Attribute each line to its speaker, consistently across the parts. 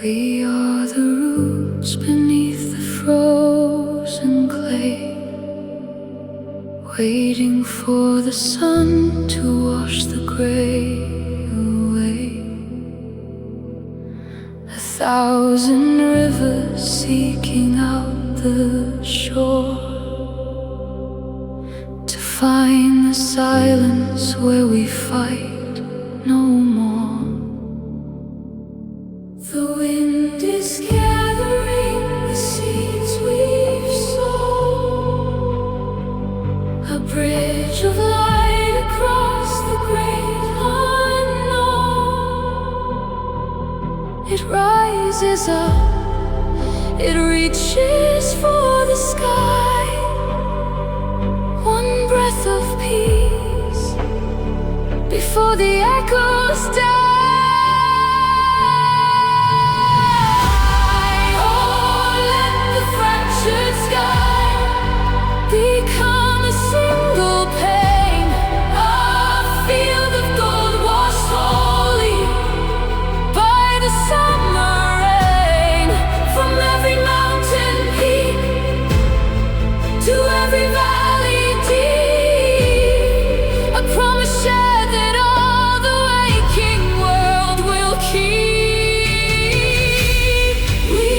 Speaker 1: We are the roots beneath the frozen clay, waiting for the sun to wash the gray away. 1,000 rivers seeking out the shore, to find the silence where we fight no more. The wind is gathering the seeds we've sown, a bridge of light across the great unknown. It rises up, it reaches for the sky, one breath of peace before the echoes die. Become a single pane, a field of gold washed holy by the summer rain. From every mountain peak to every valley deep, a promise shared that all the waking world will keep. We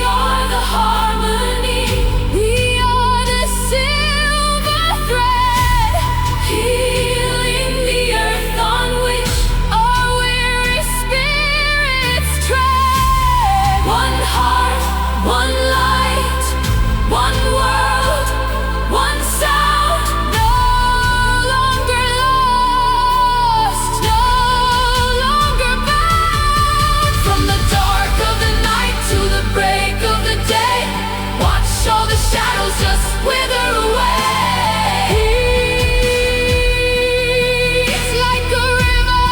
Speaker 1: are the harmony, we are the silver thread, healing the earth on which our weary spirits tread. One heart, one light, one world, one sound. No longer lost, no longer bound. From the dark of the night to the break of the day, watch all the shadows just wither away. It's like a river,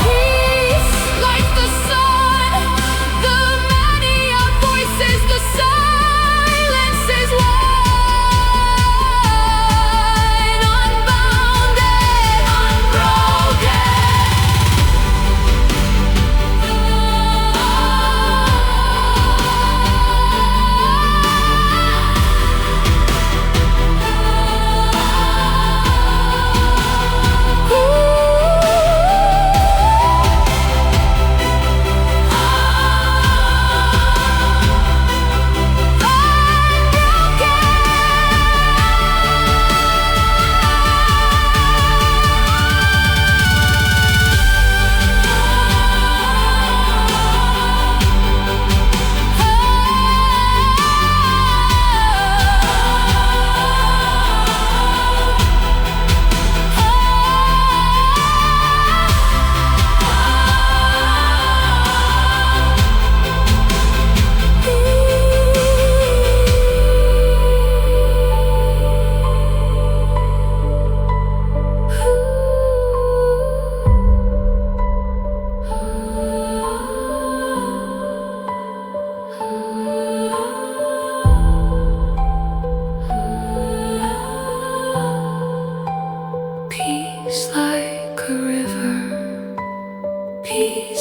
Speaker 1: peace like the sun. The many are voices, the silence is wide, unbounded, unbroken. Peace like a river, peace